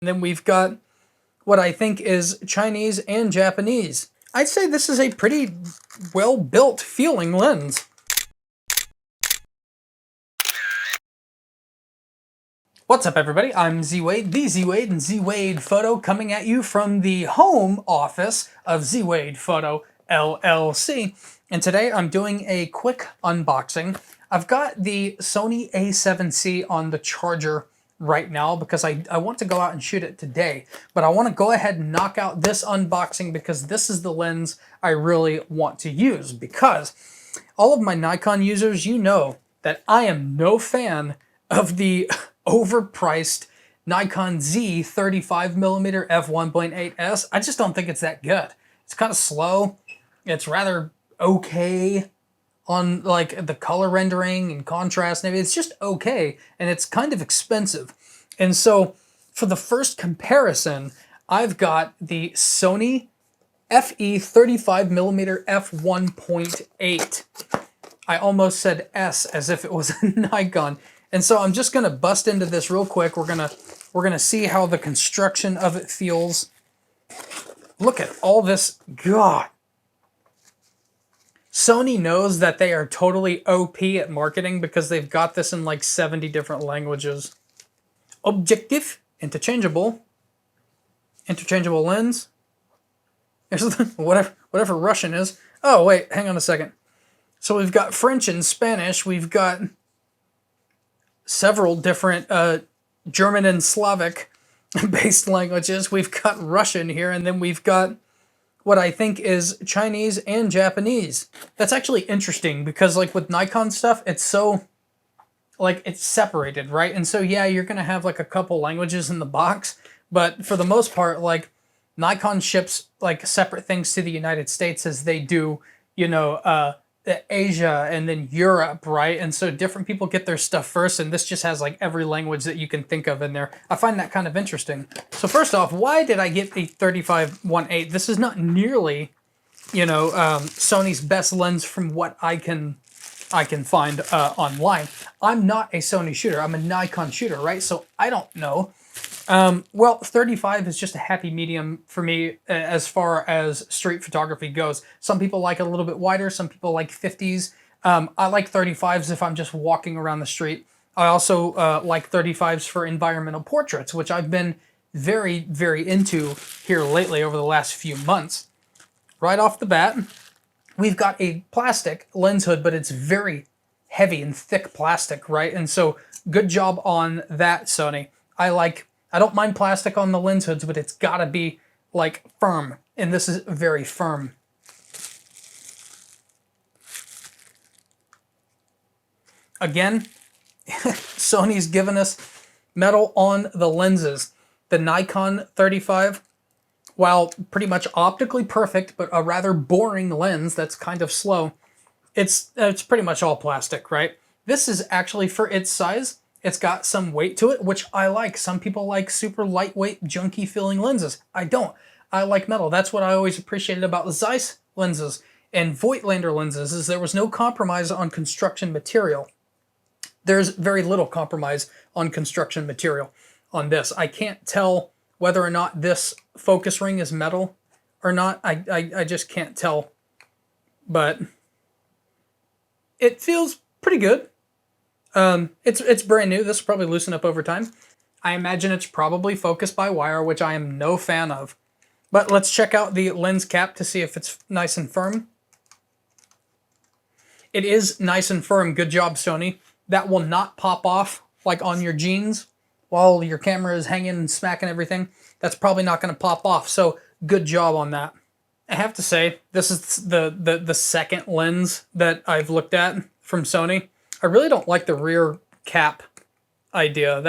And then we've got what I think is Chinese and Japanese. I'd say this is a pretty well-built feeling lens. What's up, everybody? I'm Z-Wade, the Z-Wade, and Z-Wade Photo, coming at you from the home office of Z-Wade Photo LLC. And today I'm doing a quick unboxing. I've got the Sony A7C on the charger right now because I want to go out and shoot it today. But I want to go ahead and knock out this unboxing because this is the lens I really want to use. Because all of my Nikon users, you know that I am no fan of the overpriced Nikon Z 35mm f1.8s. I just don't think it's that good. It's kind of slow. It's rather okay on like the color rendering and contrast. Maybe it's just okay, and it's kind of expensive. And so for the first comparison, I've got the Sony FE 35mm f1.8. I almost said S as if it was a Nikon. And so I'm just gonna bust into this real quick. We're gonna see how the construction of it feels. Look at all this. God. Sony knows that they are totally OP at marketing because they've got this in like 70 different languages. Objective, interchangeable lens. Whatever Russian is. Oh wait, hang on a second. So we've got French and Spanish. We've got several different German and Slavic based languages. We've got Russian here, and then we've got what I think is Chinese and Japanese. That's actually interesting because like with Nikon stuff, it's so like it's separated, right? And so yeah, you're gonna have like a couple languages in the box, but for the most part, like Nikon ships like separate things to the United States as they do, you know, Asia and then Europe, right? And so different people get their stuff first, and this just has like every language that you can think of in there. I find that kind of interesting. So first off, why did I get the 35-1.8? This is not nearly, you know, Sony's best lens from what I can find online. I'm not a Sony shooter. I'm a Nikon shooter, right? So I don't know. Well, 35 is just a happy medium for me as far as street photography goes. Some people like it a little bit wider. Some people like 50s. I like 35s if I'm just walking around the street. I also like 35s for environmental portraits, which I've been very, very into here lately over the last few months. Right off the bat, we've got a plastic lens hood, but it's very heavy and thick plastic, right? And so good job on that, Sony. I don't mind plastic on the lens hoods, but it's gotta be like firm. And this is very firm. Again, Sony's given us metal on the lenses. The Nikon 35, while pretty much optically perfect, but a rather boring lens that's kind of slow, it's pretty much all plastic, right? This is actually, for its size, it's got some weight to it, which I like. Some people like super lightweight, junky feeling lenses. I don't. I like metal. That's what I always appreciated about the Zeiss lenses and Voigtlander lenses, is there was no compromise on construction material. There's very little compromise on construction material on this. I can't tell whether or not this focus ring is metal or not. I just can't tell. But it feels pretty good. It's brand new. This will probably loosen up over time. I imagine it's probably focused by wire, which I am no fan of. But let's check out the lens cap to see if it's nice and firm. It is nice and firm. Good job, Sony. That will not pop off like on your jeans while your camera is hanging and smacking everything. That's probably not going to pop off. So good job on that. I have to say, this is the second lens that I've looked at from Sony. I really don't like the rear cap idea.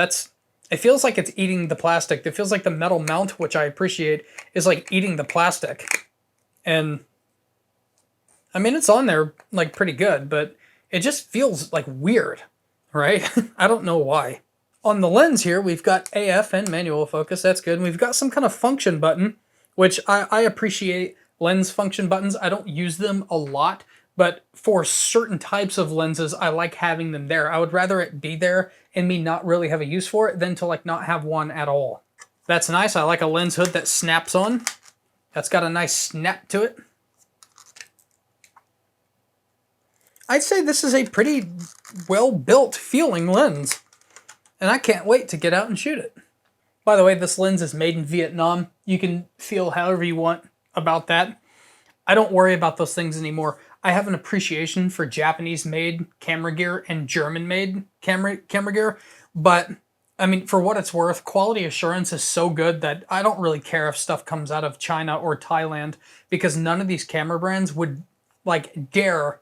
It feels like it's eating the plastic. It feels like the metal mount, which I appreciate, is like eating the plastic. And I mean, it's on there like pretty good, but it just feels like weird, right? I don't know why. On the lens here, we've got AF and manual focus. That's good. And we've got some kind of function button, which I appreciate lens function buttons. I don't use them a lot, but for certain types of lenses, I like having them there. I would rather it be there and me not really have a use for it than to like not have one at all. That's nice. I like a lens hood that snaps on. That's got a nice snap to it. I'd say this is a pretty well-built feeling lens, and I can't wait to get out and shoot it. By the way, this lens is made in Vietnam. You can feel however you want about that. I don't worry about those things anymore. I have an appreciation for Japanese-made camera gear and German-made camera gear, but I mean, for what it's worth, quality assurance is so good that I don't really care if stuff comes out of China or Thailand, because none of these camera brands would dare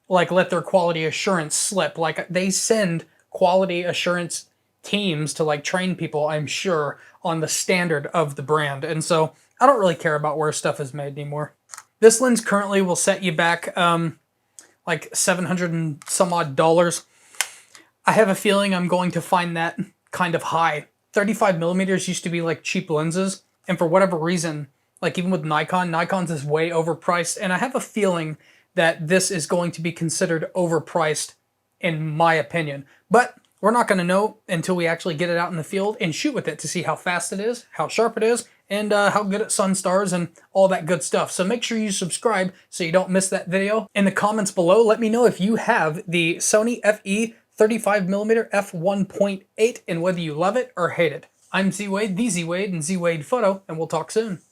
let their quality assurance slip. Like, they send quality assurance teams to train people, I'm sure, on the standard of the brand. And so I don't really care about where stuff is made anymore. This lens currently will set you back like $700 and some odd dollars. I have a feeling I'm going to find that kind of high. 35 millimeters used to be like cheap lenses, and for whatever reason, like even with Nikon's is way overpriced, and I have a feeling that this is going to be considered overpriced in my opinion. But we're not going to know until we actually get it out in the field and shoot with it to see how fast it is, how sharp it is, and how good it sun stars and all that good stuff. So make sure you subscribe so you don't miss that video. In the comments below, let me know if you have the Sony FE 35mm f1.8 and whether you love it or hate it. I'm Z Wade, the Z Wade, and Z Wade Photo, and we'll talk soon.